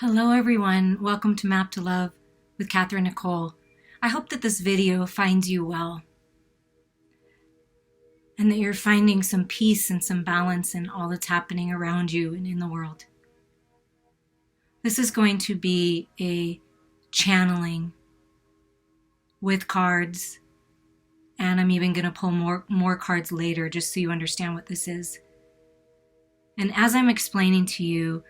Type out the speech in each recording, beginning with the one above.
Hello everyone, welcome to Map to Love with Catherine Nicole. I hope that this video finds you well and that you're finding some peace and some balance in all that's happening around you and in the world. This is going to be a channeling with cards, and I'm even going to pull more cards later just so you understand what this is. And as I'm explaining to you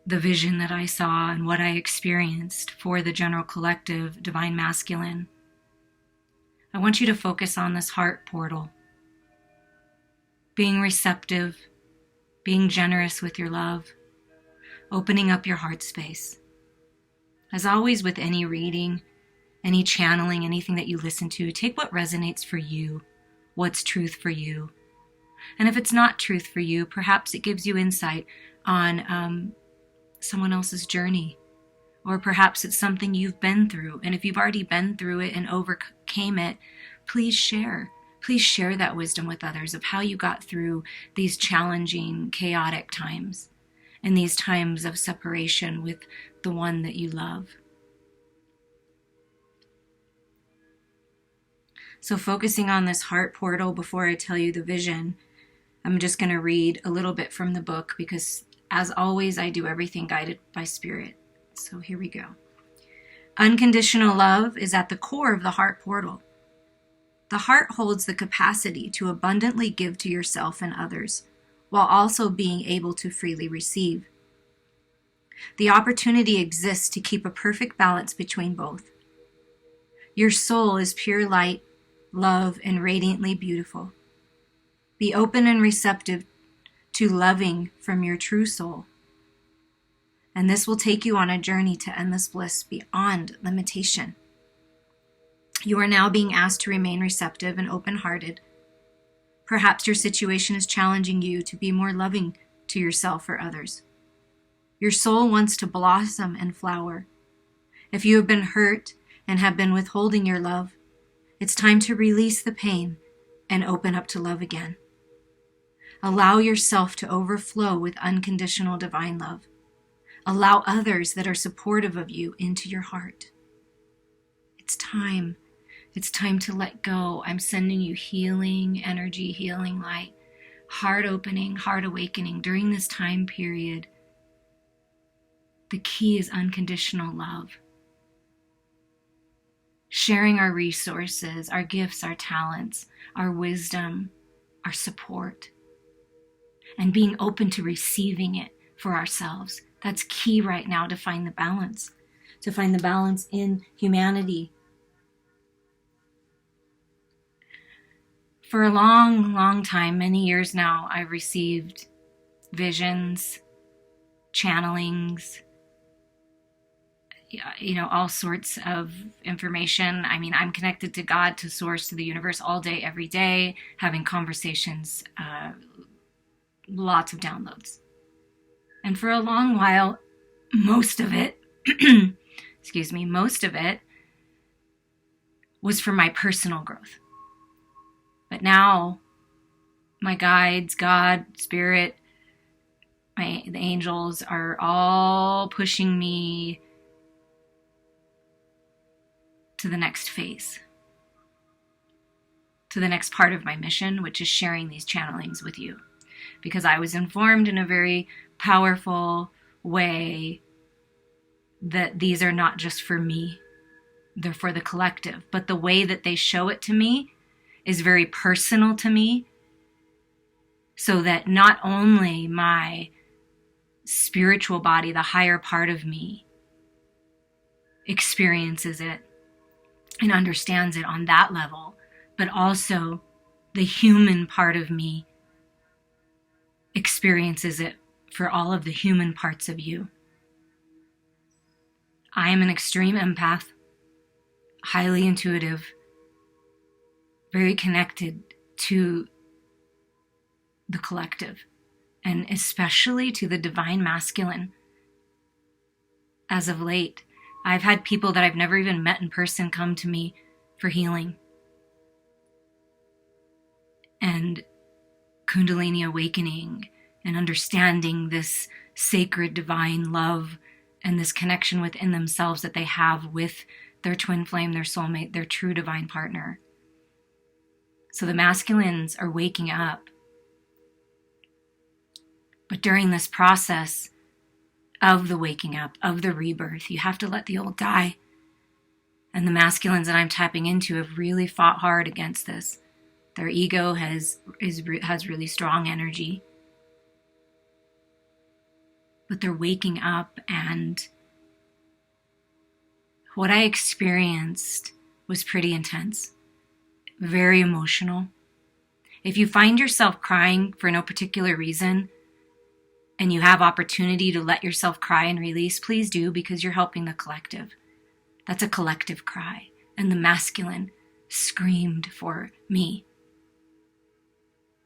the vision that I saw and what I experienced for the general collective divine masculine, I want you to focus on this heart portal. Being receptive, being generous with your love, opening up your heart space. As always with any reading, any channeling, anything that you listen to, take what resonates for you, what's truth for you. And if it's not truth for you, perhaps it gives you insight on someone else's journey, or perhaps it's something you've been through, and if you've already been through it and overcame it, please share that wisdom with others of how you got through these challenging, chaotic times and these times of separation with the one that you love. So focusing on this heart portal, before I tell you the vision, I'm just going to read a little bit from the book because as always, I do everything guided by spirit. So here we go. Unconditional love is at the core of the heart portal. The heart holds the capacity to abundantly give to yourself and others, while also being able to freely receive. The opportunity exists to keep a perfect balance between both. Your soul is pure light, love, and radiantly beautiful. Be open and receptive to loving from your true soul. And this will take you on a journey to endless bliss beyond limitation. You are now being asked to remain receptive and open-hearted. Perhaps your situation is challenging you to be more loving to yourself or others. Your soul wants to blossom and flower. If you have been hurt and have been withholding your love, it's time to release the pain and open up to love again. Allow yourself to overflow with unconditional divine love. Allow others that are supportive of you into your heart. It's time. It's time to let go. I'm sending you healing energy, healing light, heart opening, heart awakening during this time period. The key is unconditional love. Sharing our resources, our gifts, our talents, our wisdom, our support, and being open to receiving it for ourselves. That's key right now to find the balance in humanity. For a long, long time, many years now, I've received visions, channelings, all sorts of information. I mean, I'm connected to God, to Source, to the universe all day, every day, having conversations, lots of downloads. And for a long while, most of it, most of it was for my personal growth. But now, my guides, God, Spirit, the angels are all pushing me to the next phase, to the next part of my mission, which is sharing these channelings with you. Because I was informed in a very powerful way that these are not just for me, they're for the collective. But the way that they show it to me is very personal to me, so that not only my spiritual body, the higher part of me, experiences it and understands it on that level, but also the human part of me experiences it for all of the human parts of you. I am an extreme empath, highly intuitive, very connected to the collective, and especially to the divine masculine. As of late, I've had people that I've never even met in person come to me for healing and Kundalini awakening and understanding this sacred divine love and this connection within themselves that they have with their twin flame, their soulmate, their true divine partner. So the masculines are waking up. But during this process of the waking up, of the rebirth, you have to let the old die. And the masculines that I'm tapping into have really fought hard against this. Their ego has really strong energy. But they're waking up, and what I experienced was pretty intense, very emotional. If you find yourself crying for no particular reason, and you have opportunity to let yourself cry and release, please do, because you're helping the collective. That's a collective cry. And the masculine screamed for me,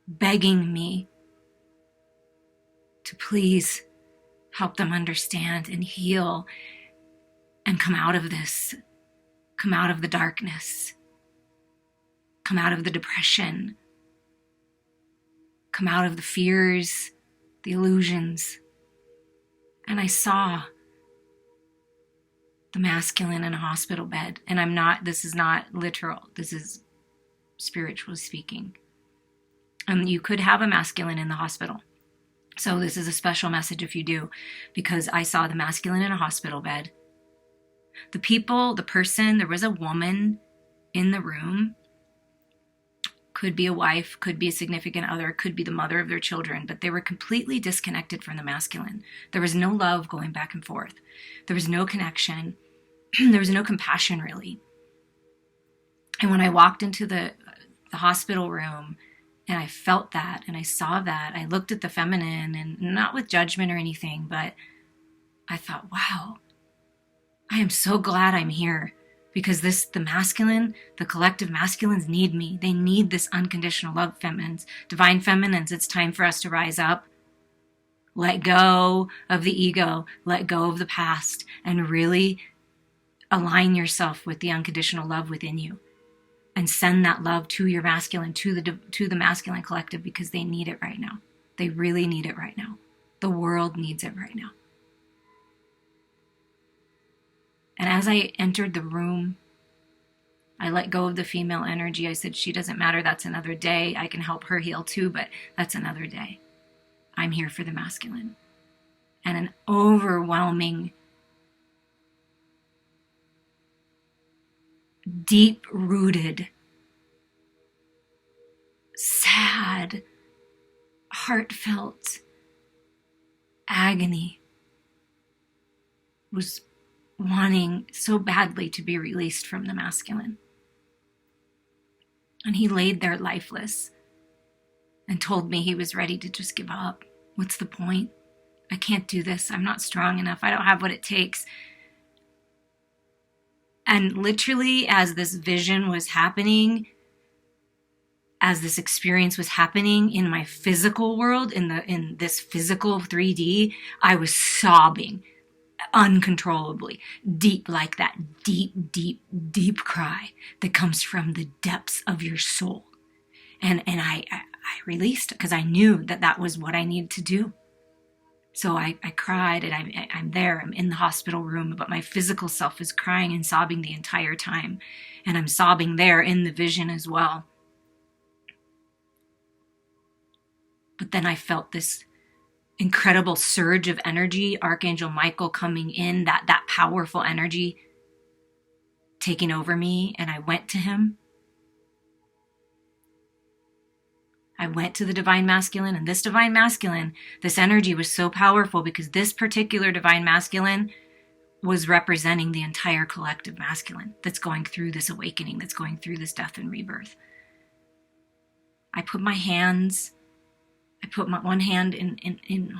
begging me to please help them understand and heal and come out of this, come out of the darkness, come out of the depression, come out of the fears, the illusions. And I saw the masculine in a hospital bed. And this is not literal, this is spiritually speaking. You could have a masculine in the hospital. So this is a special message if you do, because I saw the masculine in a hospital bed. There was a woman in the room. Could be a wife, could be a significant other, could be the mother of their children, but they were completely disconnected from the masculine. There was no love going back and forth. There was no connection. There was no compassion, really. And when I walked into the hospital room, and I felt that, and I saw that, I looked at the feminine, and not with judgment or anything, but I thought, wow, I am so glad I'm here, because the masculine, the collective masculines need me. They need this unconditional love, feminines, divine feminines. It's time for us to rise up, let go of the ego, let go of the past, and really align yourself with the unconditional love within you. And send that love to your masculine, to the masculine collective, because they need it right now. They really need it right now. The world needs it right now. And as I entered the room, I let go of the female energy. I said, she doesn't matter. That's another day. I can help her heal too, but that's another day. I'm here for the masculine. And an overwhelming, deep-rooted, sad, heartfelt agony was wanting so badly to be released from the masculine. And he laid there lifeless and told me he was ready to just give up. What's the point? I can't do this. I'm not strong enough. I don't have what it takes. And literally, as this vision was happening, as this experience was happening in my physical world, in this physical 3D, I was sobbing uncontrollably, deep, like that deep, deep, deep cry that comes from the depths of your soul. And I released, because I knew that was what I needed to do. So I cried, and I'm there, I'm in the hospital room, but my physical self is crying and sobbing the entire time. And I'm sobbing there in the vision as well. But then I felt this incredible surge of energy, Archangel Michael coming in, that powerful energy taking over me, and I went to him. I went to the divine masculine, and this divine masculine, this energy was so powerful because this particular divine masculine was representing the entire collective masculine that's going through this awakening, that's going through this death and rebirth. I put my one hand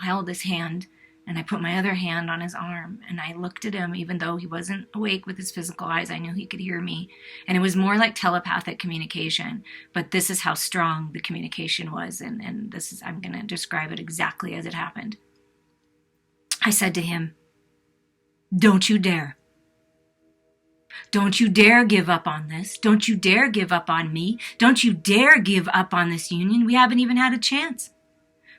held his hand, and I put my other hand on his arm, and I looked at him. Even though he wasn't awake with his physical eyes, I knew he could hear me. And it was more like telepathic communication, but this is how strong the communication was, and I'm going to describe it exactly as it happened. I said to him, "Don't you dare. Don't you dare give up on this. Don't you dare give up on me. Don't you dare give up on this union. We haven't even had a chance.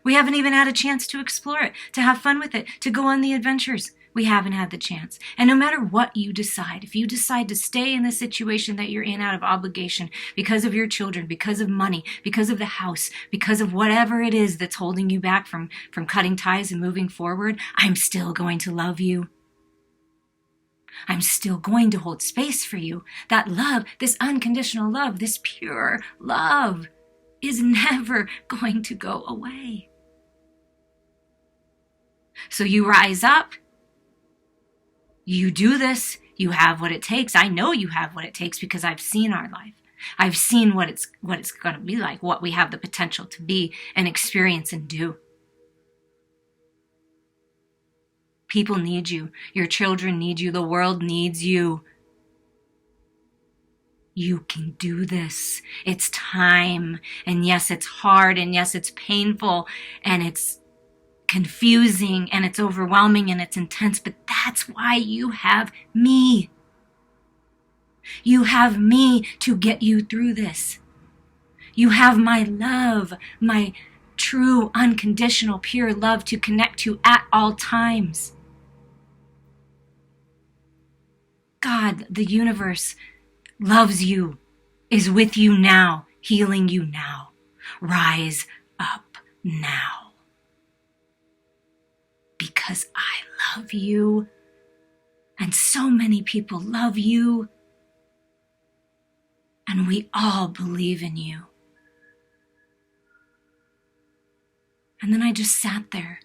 We haven't even had a chance to explore it, to have fun with it, to go on the adventures. We haven't had the chance. And no matter what you decide, if you decide to stay in the situation that you're in out of obligation because of your children, because of money, because of the house, because of whatever it is that's holding you back from cutting ties and moving forward, I'm still going to love you. I'm still going to hold space for you. That love, this unconditional love, this pure love is never going to go away. So you rise up. You do this, you have what it takes. I know you have what it takes because I've seen our life. I've seen what it's going to be like, what we have the potential to be and experience and do. People need you. Your children need you. The world needs you. You can do this. It's time. And yes, it's hard. And yes, it's painful. And it's confusing and it's overwhelming and it's intense, but that's why you have me. You have me to get you through this. You have my love, my true, unconditional, pure love to connect to at all times. God, the universe, loves you, is with you now, healing you now. Rise up now. Because I love you, and so many people love you, and we all believe in you. And then I just sat there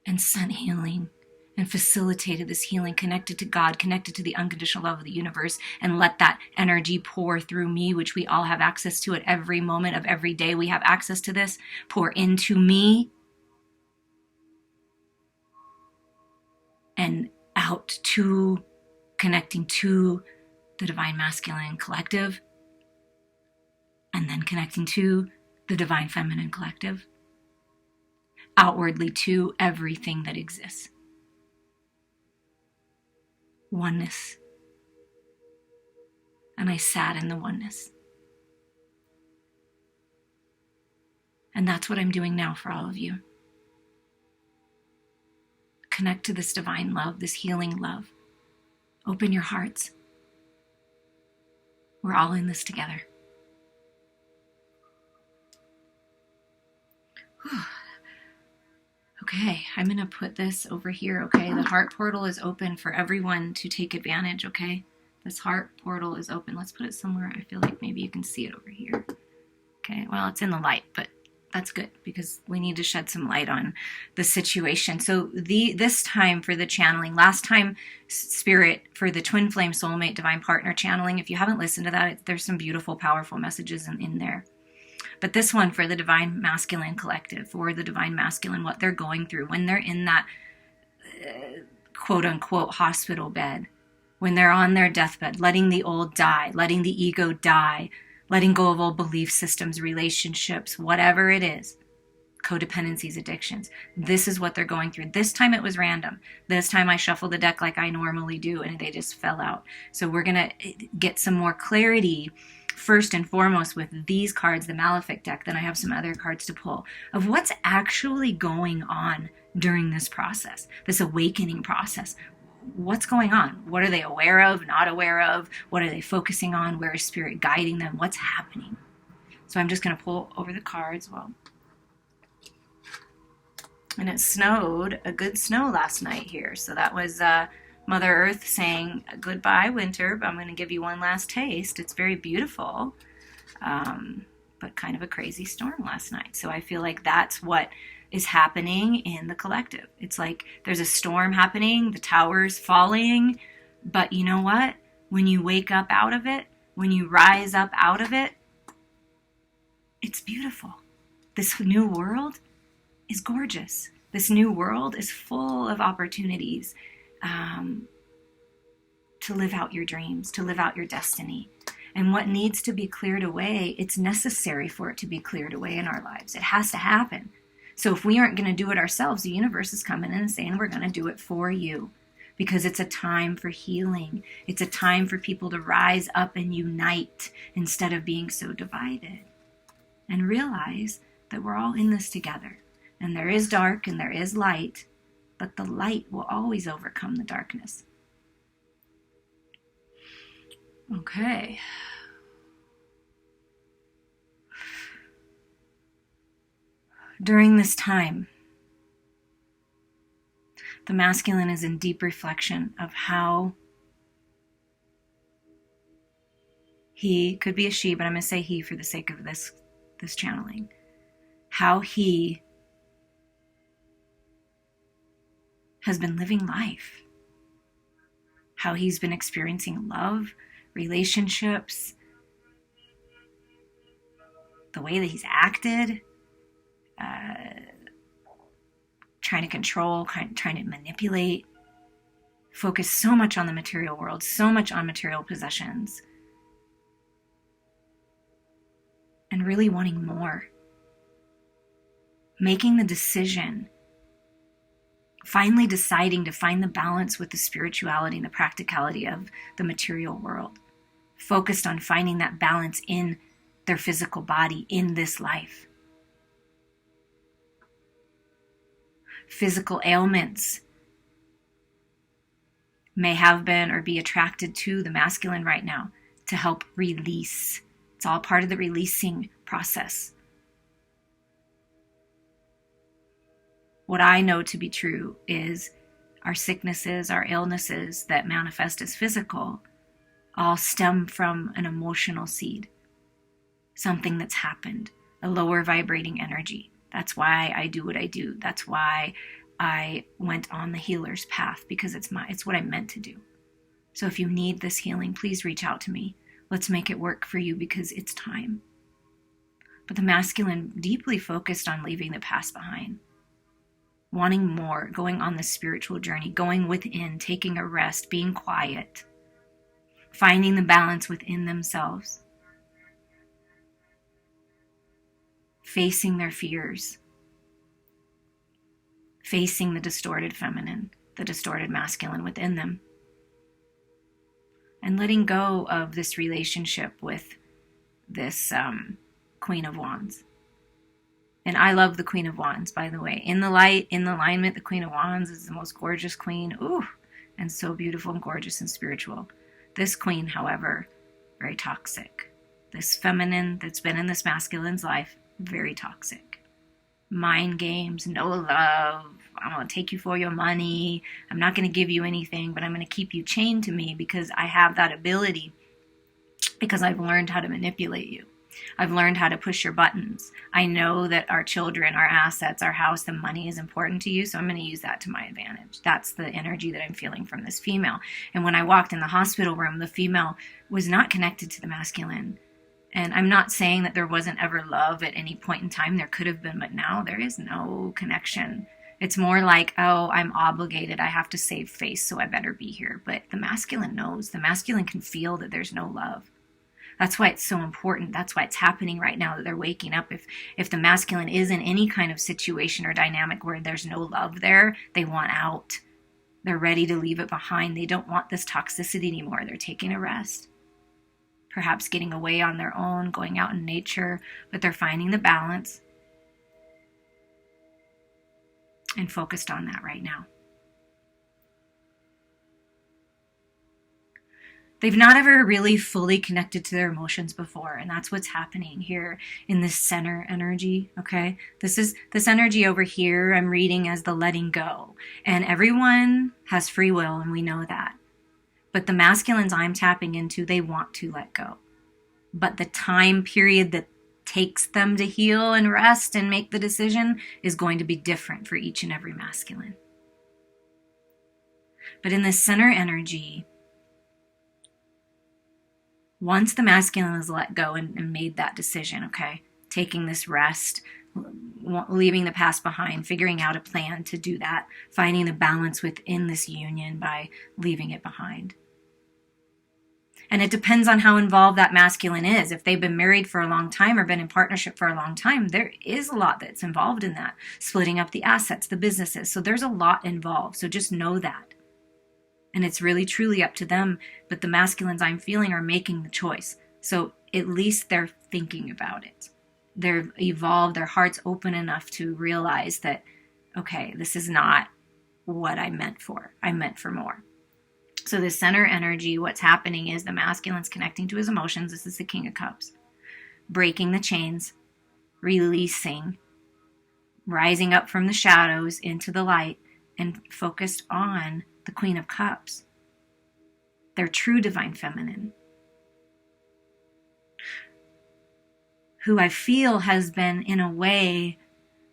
and sent healing and facilitated this healing, connected to God, connected to the unconditional love of the universe, and let that energy pour through me, which we all have access to at every moment of every day. We have access to this, pour into me and out to connecting to the Divine Masculine Collective, and then connecting to the Divine Feminine Collective, outwardly to everything that exists. Oneness. And I sat in the oneness. And that's what I'm doing now for all of you. Connect to this divine love, this healing love. Open your hearts. We're all in this together. Whew. Okay, I'm going to put this over here, okay? The heart portal is open for everyone to take advantage, okay? This heart portal is open. Let's put it somewhere. I feel like maybe you can see it over here. Okay, well, it's in the light, but that's good because we need to shed some light on the situation. So this time for the channeling, last time Spirit for the Twin Flame Soulmate Divine Partner channeling, if you haven't listened to that, there's some beautiful, powerful messages in there. But this one for the Divine Masculine Collective, for the Divine Masculine, what they're going through when they're in that quote-unquote hospital bed, when they're on their deathbed, letting the old die, letting the ego die, letting go of old belief systems, relationships, whatever it is, codependencies, addictions. This is what they're going through. This time it was random. This time I shuffled the deck like I normally do, and they just fell out. So we're going to get some more clarity first and foremost with these cards, the Malefic deck. Then I have some other cards to pull of what's actually going on during this process, this awakening process. What's going on? What are they aware of, not aware of? What are they focusing on? Where is Spirit guiding them? What's happening? So I'm just going to pull over the cards. Well, and it snowed, a good snow last night here. So that was Mother Earth saying, goodbye, winter, but I'm going to give you one last taste. It's very beautiful, but kind of a crazy storm last night. So I feel like that's what is happening in the collective. It's like there's a storm happening, the tower's falling, but you know what? When you wake up out of it, when you rise up out of it, it's beautiful. This new world is gorgeous. This new world is full of opportunities to live out your dreams, to live out your destiny. And what needs to be cleared away, it's necessary for it to be cleared away in our lives. It has to happen. So if we aren't going to do it ourselves, the universe is coming in and saying, we're going to do it for you. Because it's a time for healing. It's a time for people to rise up and unite instead of being so divided. And realize that we're all in this together. And there is dark and there is light, but the light will always overcome the darkness. Okay. During this time, the masculine is in deep reflection of how he, could be a she, but I'm going to say he for the sake of this channeling, how he has been living life, how he's been experiencing love, relationships, the way that he's acted, trying to control, trying to manipulate, focus so much on the material world, so much on material possessions, and really wanting more. Making the decision, finally deciding to find the balance with the spirituality and the practicality of the material world. Focused on finding that balance in their physical body in this life. Physical ailments may have been or be attracted to the masculine right now to help release. It's all part of the releasing process. What I know to be true is our sicknesses, our illnesses that manifest as physical all stem from an emotional seed. Something that's happened, a lower vibrating energy. That's why I do what I do. That's why I went on the healer's path, because it's what I meant to do. So if you need this healing, please reach out to me. Let's make it work for you, because it's time. But the masculine deeply focused on leaving the past behind. Wanting more, going on the spiritual journey, going within, taking a rest, being quiet, finding the balance within themselves, facing their fears, facing the distorted feminine, the distorted masculine within them, and letting go of this relationship with this Queen of Wands. And I love the Queen of Wands, by the way. In the light, in the alignment, the Queen of Wands is the most gorgeous queen. Ooh, and so beautiful and gorgeous and spiritual. This queen, however, very toxic. This feminine that's been in this masculine's life, very toxic. Mind games, no love. I'm going to take you for your money. I'm not going to give you anything, but I'm going to keep you chained to me because I have that ability, because I've learned how to manipulate you. I've learned how to push your buttons. I know that our children, our assets, our house, the money is important to you, so I'm going to use that to my advantage. That's the energy that I'm feeling from this female. And when I walked in the hospital room, the female was not connected to the masculine. And I'm not saying that there wasn't ever love at any point in time. There could have been, but now there is no connection. It's more like, oh, I'm obligated. I have to save face, so I better be here. But the masculine knows. The masculine can feel that there's no love. That's why it's so important. That's why it's happening right now, that they're waking up. If the masculine is in any kind of situation or dynamic where there's no love there, they want out. They're ready to leave it behind. They don't want this toxicity anymore. They're taking a rest. Perhaps getting away on their own, going out in nature, but they're finding the balance and focused on that right now. They've not ever really fully connected to their emotions before, and that's what's happening here in this center energy, okay? This energy over here I'm reading as the letting go, and everyone has free will, and we know that. But the masculines I'm tapping into, they want to let go. But the time period that takes them to heal and rest and make the decision is going to be different for each and every masculine. But in this center energy, once the masculine has let go and made that decision, okay, taking this rest, leaving the past behind, figuring out a plan to do that, finding the balance within this union by leaving it behind. And it depends on how involved that masculine is. If they've been married for a long time or been in partnership for a long time, there is a lot that's involved in that. Splitting up the assets, the businesses. So there's a lot involved. So just know that. And it's really truly up to them. But the masculines I'm feeling are making the choice. So at least they're thinking about it. They've evolved, their heart's open enough to realize that, okay, this is not what I meant for. I meant for more. So the center energy, what's happening is the masculine's connecting to his emotions. This is the King of Cups. Breaking the chains, releasing, rising up from the shadows into the light, and focused on the Queen of Cups, their true divine feminine, who I feel has been, in a way,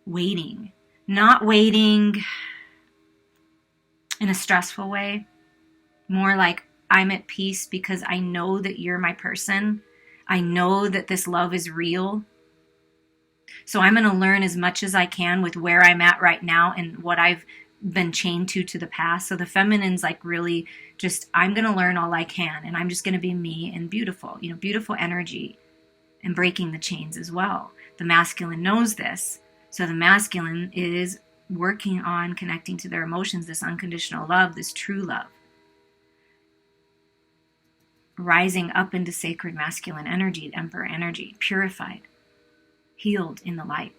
waiting. Not waiting in a stressful way, more like I'm at peace because I know that you're my person. I know that this love is real. So I'm going to learn as much as I can with where I'm at right now and what I've been chained to the past. So the feminine's like really just, I'm going to learn all I can, and I'm just going to be me and beautiful, beautiful energy, and breaking the chains as well. The masculine knows this. So the masculine is working on connecting to their emotions, this unconditional love, this true love. Rising up into sacred masculine energy, emperor energy, purified, healed in the light.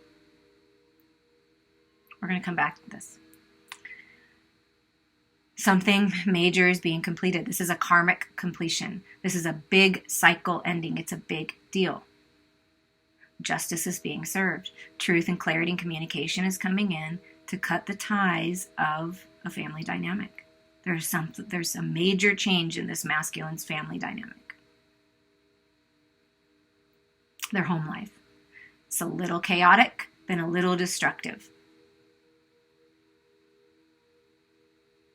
We're going to come back to this. Something major is being completed. This is a karmic completion. This is a big cycle ending. It's a big deal. Justice is being served. Truth and clarity and communication is coming in to cut the ties of a family dynamic. There's a major change in this masculine's family dynamic. Their home life. It's a little chaotic, then a little destructive.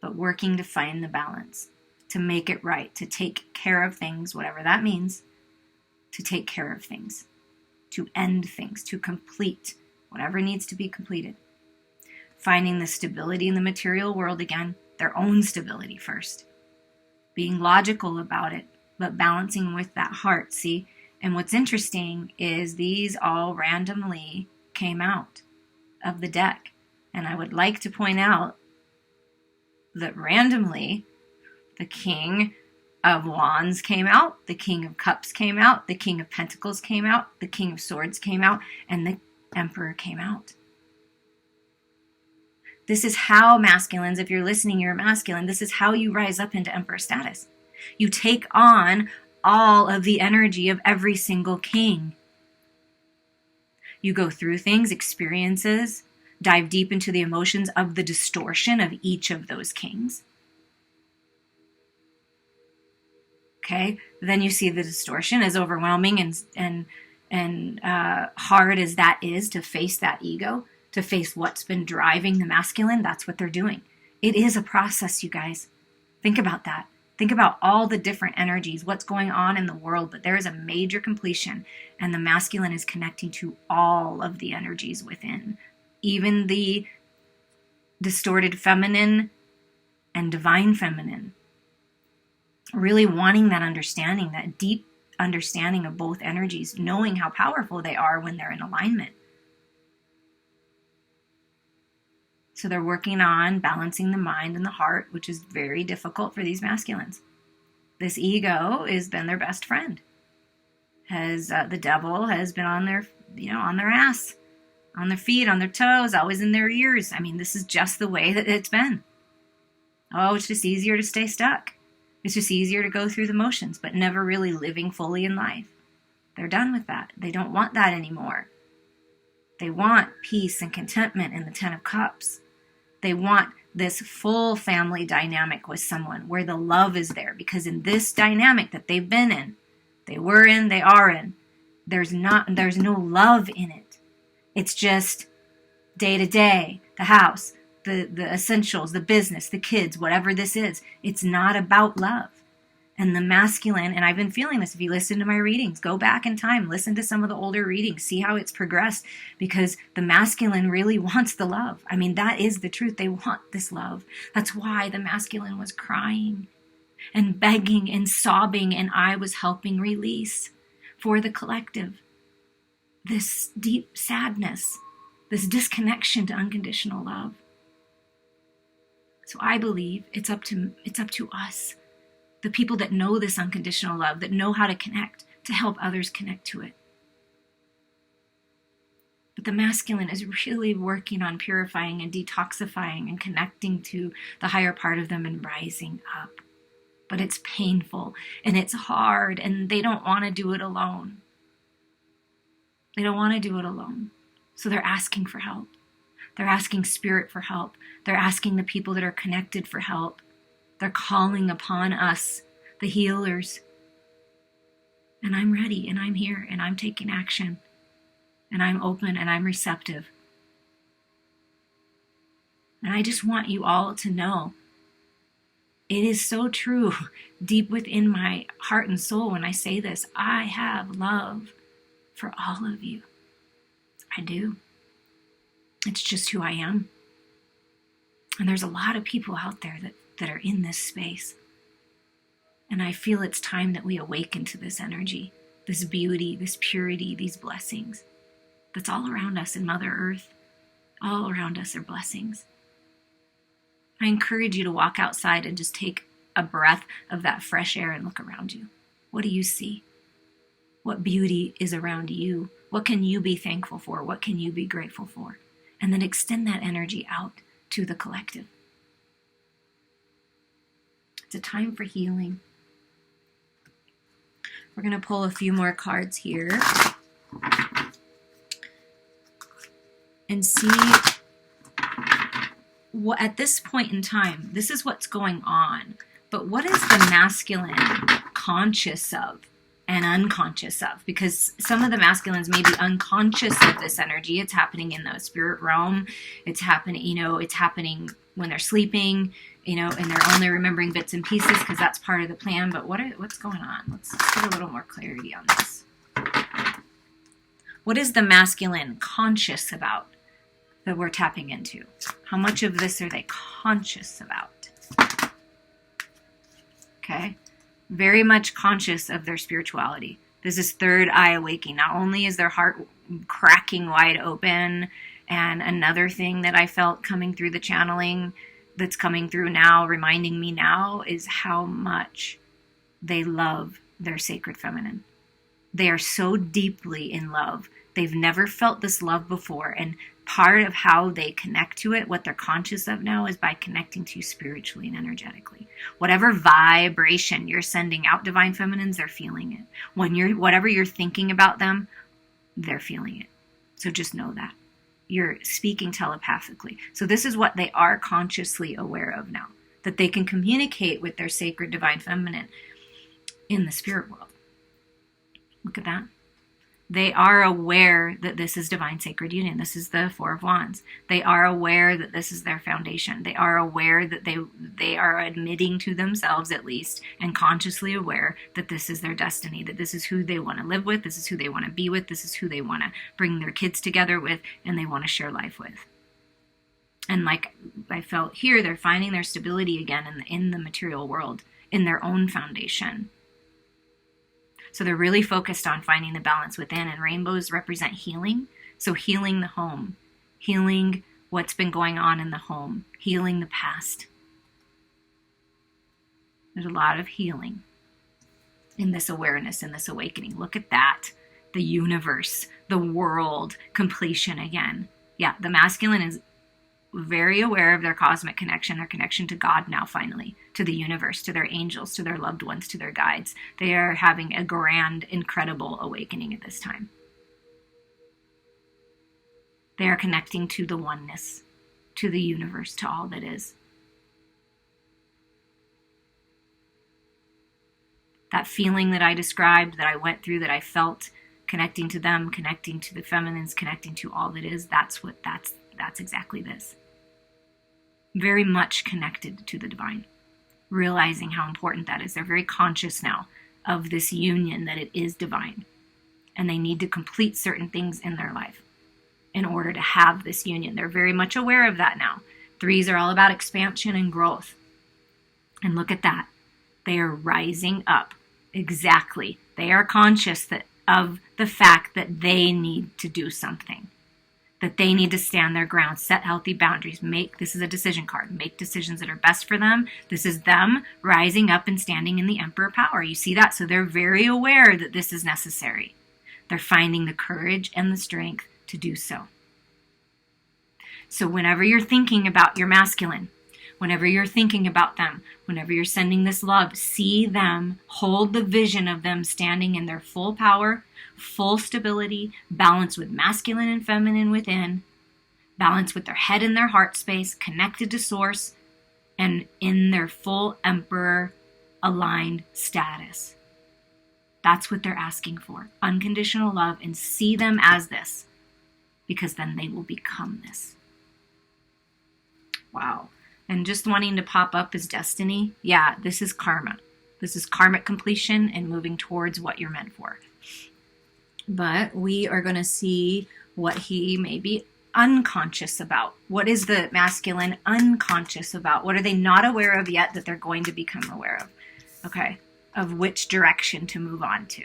But working to find the balance, to make it right, to take care of things, whatever that means, to take care of things, to end things, to complete whatever needs to be completed. Finding the stability in the material world again, their own stability first. Being logical about it, but balancing with that heart, see? And what's interesting is these all randomly came out of the deck. And I would like to point out that randomly, the King of Wands came out, the King of Cups came out, the King of Pentacles came out, the King of Swords came out, and the Emperor came out. This is how masculines, if you're listening, you're a masculine, this is how you rise up into Emperor status. You take on all of the energy of every single king. You go through things, experiences, dive deep into the emotions of the distortion of each of those kings. Okay, then you see the distortion, as overwhelming and hard as that is to face that ego, to face what's been driving the masculine. That's what they're doing. It is a process, you guys. Think about that. Think about all the different energies, what's going on in the world, but there is a major completion, and the masculine is connecting to all of the energies within, even the distorted feminine and divine feminine. Really wanting that understanding, that deep understanding of both energies, knowing how powerful they are when they're in alignment. So they're working on balancing the mind and the heart, which is very difficult for these masculines. This ego has been their best friend. The devil has been on their ass, on their feet, on their toes, always in their ears. I mean, this is just the way that it's been. Oh, it's just easier to stay stuck. It's just easier to go through the motions, but never really living fully in life. They're done with that. They don't want that anymore. They want peace and contentment in the Ten of Cups. They want this full family dynamic with someone where the love is there, because in this dynamic that they've been in, they were in, they are in, there's no love in it. It's just day to day, the house, the essentials, the business, the kids, whatever this is. It's not about love. And the masculine, and I've been feeling this, if you listen to my readings, go back in time, listen to some of the older readings, see how it's progressed, because the masculine really wants the love. I mean, that is the truth. They want this love. That's why the masculine was crying and begging and sobbing, and I was helping release for the collective this deep sadness, this disconnection to unconditional love. So I believe it's up to us, the people that know this unconditional love, that know how to connect, to help others connect to it. the masculine is really working on purifying and detoxifying and connecting to the higher part of them and rising up. But it's painful and it's hard, and they don't want to do it alone. They don't want to do it alone. So they're asking for help. They're asking spirit for help. They're asking the people that are connected for help. They're calling upon us, the healers. And I'm ready, and I'm here, and I'm taking action, and I'm open, and I'm receptive. And I just want you all to know, it is so true, deep within my heart and soul when I say this, I have love for all of you. I do. It's just who I am. And there's a lot of people out there that are in this space. And I feel it's time that we awaken to this energy, this beauty, this purity, these blessings that's all around us in Mother Earth. All around us are blessings. I encourage you to walk outside and just take a breath of that fresh air and look around you. What do you see? What beauty is around you? What can you be thankful for? What can you be grateful for? And then extend that energy out to the collective. It's a time for healing. We're going to pull a few more cards here and see what, at this point in time, this is what's going on. But what is the masculine conscious of and unconscious of? Because some of the masculines may be unconscious of this energy. It's happening in the spirit realm. It's happening, it's happening when they're sleeping, and they're only remembering bits and pieces because that's part of the plan. But what's going on? Let's get a little more clarity on this. What is the masculine conscious about that we're tapping into? How much of this are they conscious about? Okay. Very much conscious of their spirituality. This is third eye awakening. Not only is their heart cracking wide open, and another thing that I felt coming through the channeling that's coming through now, reminding me now, is how much they love their sacred feminine. They are so deeply in love. They've never felt this love before. And part of how they connect to it, what they're conscious of now, is by connecting to you spiritually and energetically. Whatever vibration you're sending out, divine feminines, they're feeling it. Whatever you're thinking about them, they're feeling it. So just know that. You're speaking telepathically. So this is what they are consciously aware of now, that they can communicate with their sacred divine feminine in the spirit world. Look at that. They are aware that this is divine sacred union. This is the Four of Wands. They are aware that this is their foundation. They are aware that they are admitting to themselves, at least, and consciously aware that this is their destiny, that this is who they want to live with, this is who they want to be with, this is who they want to bring their kids together with, and they want to share life with. And like I felt here, they're finding their stability again in the material world, in their own foundation. So they're really focused on finding the balance within, and rainbows represent healing. So healing the home, healing what's been going on in the home, healing the past. There's a lot of healing in this awareness, in this awakening. Look at that. The universe, the world, completion again. Yeah, the masculine is very aware of their cosmic connection, their connection to God now finally, to the universe, to their angels, to their loved ones, to their guides. They are having a grand, incredible awakening at this time. They are connecting to the oneness, to the universe, to all that is. That feeling that I described, that I went through, that I felt, connecting to them, connecting to the feminines, connecting to all that is, that's exactly this. Very much connected to the divine, realizing how important that is. They're very conscious now of this union, that it is divine, and they need to complete certain things in their life in order to have this union. They're very much aware of that now. Threes are all about expansion and growth. And look at that. They are rising up. Exactly. They are conscious of the fact that they need to do something, that they need to stand their ground, set healthy boundaries, this is a decision card, make decisions that are best for them. This is them rising up and standing in the emperor power. You see that? So they're very aware that this is necessary. They're finding the courage and the strength to do so. So whenever you're thinking about your masculine, whenever you're thinking about them, whenever you're sending this love, see them, hold the vision of them standing in their full power, full stability, balance with masculine and feminine within, balance with their head and their heart space, connected to source, and in their full emperor aligned status. That's what they're asking for. Unconditional love, and see them as this, because then they will become this. Wow. And just wanting to pop up as destiny. Yeah, this is karma. This is karmic completion and moving towards what you're meant for. But we are going to see what he may be unconscious about. What is the masculine unconscious about? What are they not aware of yet that they're going to become aware of? Okay, of which direction to move on to.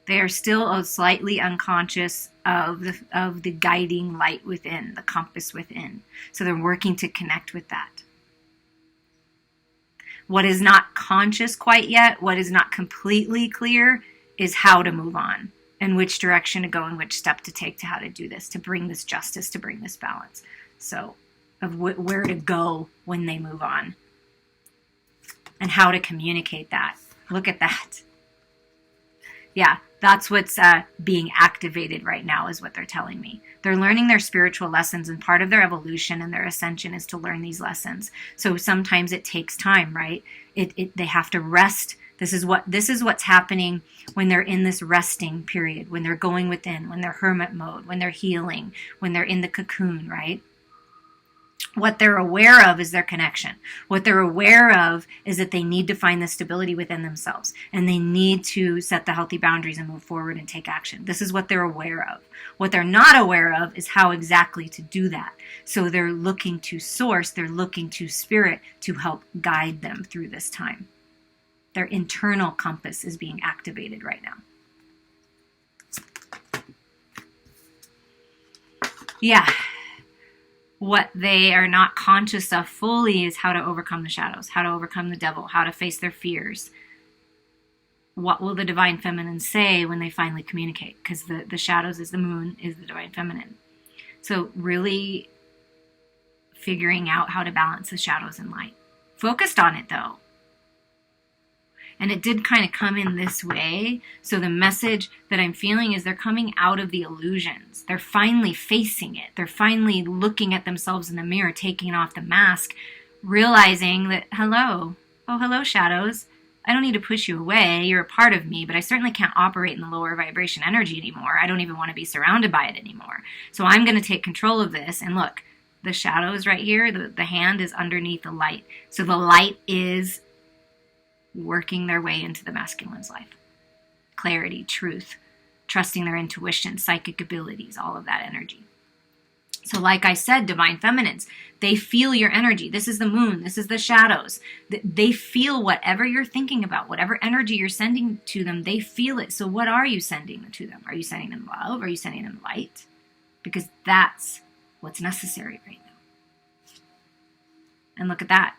They are still slightly unconscious of the guiding light within, the compass within. So they're working to connect with that. What is not conscious quite yet, what is not completely clear, is how to move on and which direction to go and which step to take to how to do this, to bring this justice, to bring this balance. So of where to go when they move on and how to communicate that. Look at that. Yeah, that's what's being activated right now is what they're telling me. They're learning their spiritual lessons, and part of their evolution and their ascension is to learn these lessons. So sometimes it takes time, right? They have to rest. This is what's happening when they're in this resting period, when they're going within, when they're hermit mode, when they're healing, when they're in the cocoon, right? What they're aware of is their connection. What they're aware of is that they need to find the stability within themselves, and they need to set the healthy boundaries and move forward and take action. This is what they're aware of. What they're not aware of is how exactly to do that. So they're looking to source, they're looking to spirit to help guide them through this time. Their internal compass is being activated right now. Yeah. What they are not conscious of fully is how to overcome the shadows, how to overcome the devil, how to face their fears. What will the divine feminine say when they finally communicate? Because the shadows is the moon, is the divine feminine. So really figuring out how to balance the shadows and light. Focused on it though. And it did kind of come in this way. So the message that I'm feeling is they're coming out of the illusions. They're finally facing it. They're finally looking at themselves in the mirror, taking off the mask, realizing that, hello, shadows. I don't need to push you away. You're a part of me, but I certainly can't operate in the lower vibration energy anymore. I don't even want to be surrounded by it anymore. So I'm going to take control of this. And look, the shadows right here, the hand is underneath the light. So the light is working their way into the masculine's life. Clarity, truth, trusting their intuition, psychic abilities, all of that energy. So like I said, divine feminines, they feel your energy. This is the moon. This is the shadows. They feel whatever you're thinking about, whatever energy you're sending to them, they feel it. So what are you sending to them? Are you sending them love? Are you sending them light? Because that's what's necessary right now. And look at that.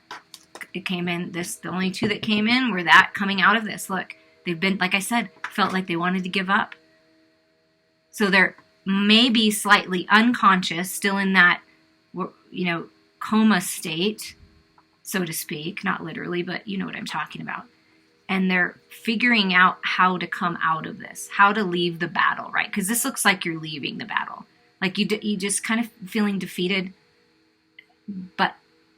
It came in, the only two that came in were that coming out of this. Look, they've been, like I said, felt like they wanted to give up. So they're maybe slightly unconscious, still in that, coma state, so to speak, not literally, but you know what I'm talking about. And they're figuring out how to come out of this, how to leave the battle, right? Because this looks like you're leaving the battle. Like you just kind of feeling defeated, but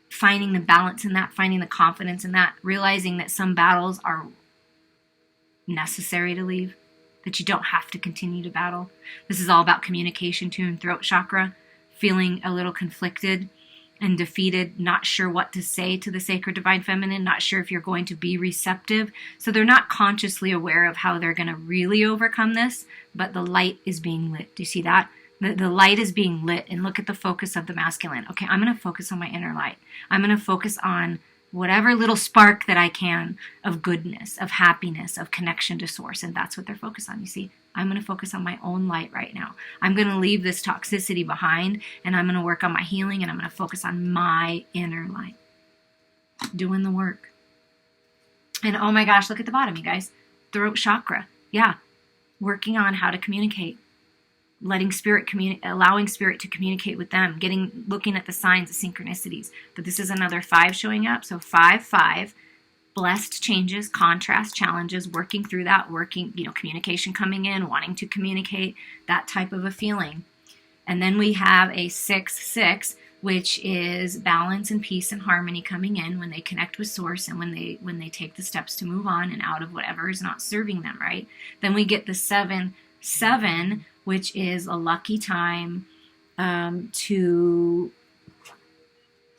finding the balance in that, finding the confidence in that, realizing that some battles are necessary to leave, that you don't have to continue to battle. This is all about communication too, and throat chakra, feeling a little conflicted and defeated, not sure what to say to the sacred divine feminine, not sure if you're going to be receptive. So they're not consciously aware of how they're going to really overcome this, but the light is being lit. Do you see that? The light is being lit, and look at the focus of the masculine. Okay, I'm going to focus on my inner light. I'm going to focus on whatever little spark that I can of goodness, of happiness, of connection to source, and that's what they're focused on. You see, I'm going to focus on my own light right now. I'm going to leave this toxicity behind, and I'm going to work on my healing, and I'm going to focus on my inner light. Doing the work. And oh my gosh, look at the bottom, you guys. Throat chakra. Yeah, working on how to communicate. letting spirit allowing spirit to communicate with them, looking at the signs, the synchronicities. But this is another 5 showing up. So 5, blessed changes, contrast, challenges, working through that, communication coming in, wanting to communicate, that type of a feeling. And then we have a 6, which is balance and peace and harmony coming in when they connect with source and when they take the steps to move on and out of whatever is not serving them, right? Then we get the 7, which is a lucky time to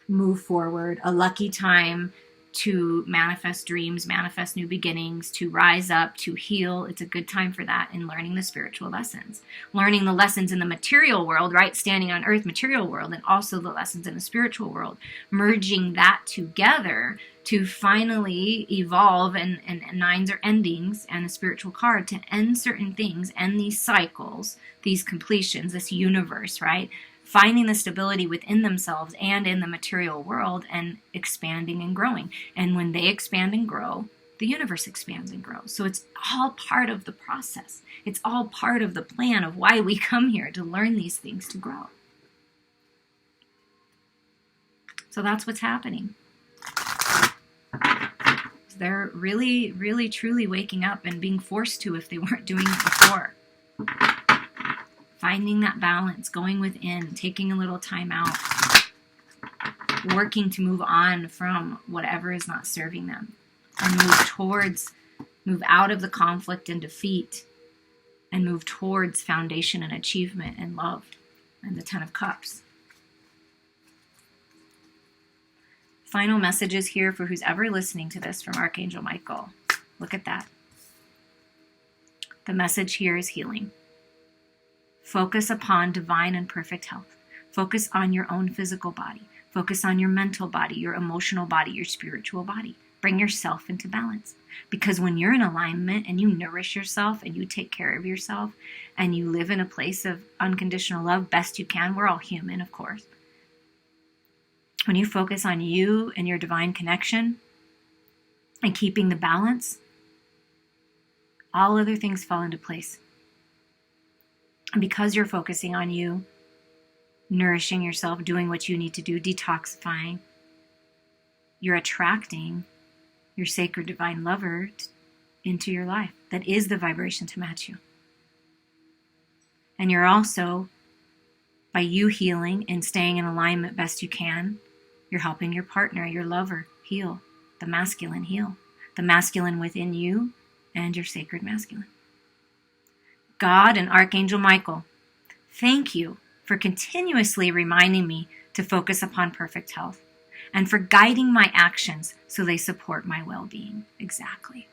move forward, a lucky time to manifest dreams, manifest new beginnings, to rise up, to heal. It's a good time for that in learning the spiritual lessons. Learning the lessons in the material world, right? Standing on earth, material world, and also the lessons in the spiritual world. Merging that together to finally evolve, and 9s are endings, and a spiritual card to end certain things, end these cycles, these completions, this universe, right? Finding the stability within themselves and in the material world and expanding and growing. And when they expand and grow, the universe expands and grows. So it's all part of the process. It's all part of the plan of why we come here, to learn these things, to grow. So that's what's happening. They're really, really, truly waking up and being forced to if they weren't doing it before. Finding that balance, going within, taking a little time out, working to move on from whatever is not serving them, and move out of the conflict and defeat, and move towards foundation and achievement and love, and the 10 of Cups. Final messages here for who's ever listening to this from Archangel Michael. Look at that. The message here is healing. Focus upon divine and perfect health. Focus on your own physical body. Focus on your mental body, your emotional body, your spiritual body. Bring yourself into balance. Because when you're in alignment and you nourish yourself and you take care of yourself and you live in a place of unconditional love best you can, we're all human, of course. When you focus on you and your divine connection and keeping the balance, all other things fall into place. And because you're focusing on you, nourishing yourself, doing what you need to do, detoxifying, you're attracting your sacred divine lover into your life. That is the vibration to match you. And you're also, by you healing and staying in alignment best you can, you're helping your partner, your lover, heal. The masculine heal. The masculine within you and your sacred masculine. God and Archangel Michael, thank you for continuously reminding me to focus upon perfect health and for guiding my actions so they support my well-being. Exactly.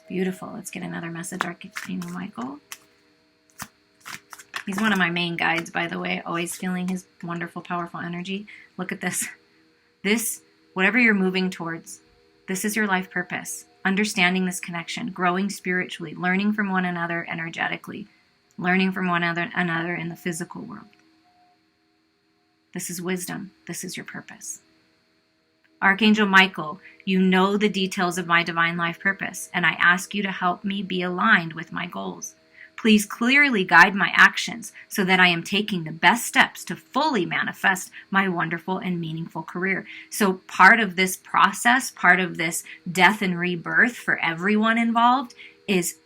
Beautiful. Let's get another message, Archangel Michael. He's one of my main guides, by the way, always feeling his wonderful, powerful energy. Look at this. This, whatever you're moving towards, this is your life purpose. Understanding this connection, growing spiritually, learning from one another energetically, learning from one another in the physical world. This is wisdom. This is your purpose. Archangel Michael, you know the details of my divine life purpose, and I ask you to help me be aligned with my goals. Please clearly guide my actions so that I am taking the best steps to fully manifest my wonderful and meaningful career. So part of this process, part of this death and rebirth for everyone involved is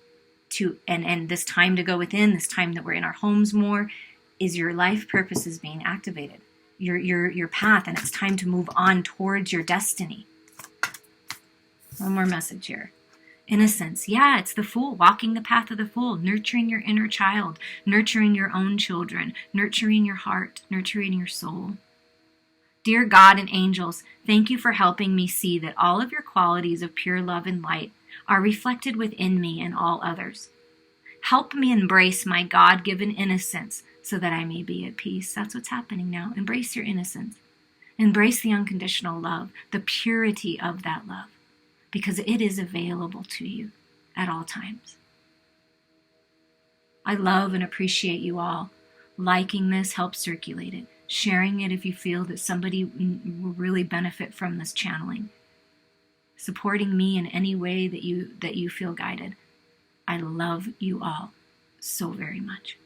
to, and this time to go within, this time that we're in our homes more, is your life purpose is being activated. Your path, and it's time to move on towards your destiny. One more message here. Innocence. Yeah, it's the Fool, walking the path of the Fool, nurturing your inner child, nurturing your own children, nurturing your heart, nurturing your soul. Dear God and angels, thank you for helping me see that all of your qualities of pure love and light are reflected within me and all others. Help me embrace my God-given innocence so that I may be at peace. That's what's happening now. Embrace your innocence. Embrace the unconditional love, the purity of that love, because it is available to you at all times. I love and appreciate you all. Liking this helps circulate it. Sharing it if you feel that somebody will really benefit from this channeling. Supporting me in any way that you feel guided. I love you all so very much.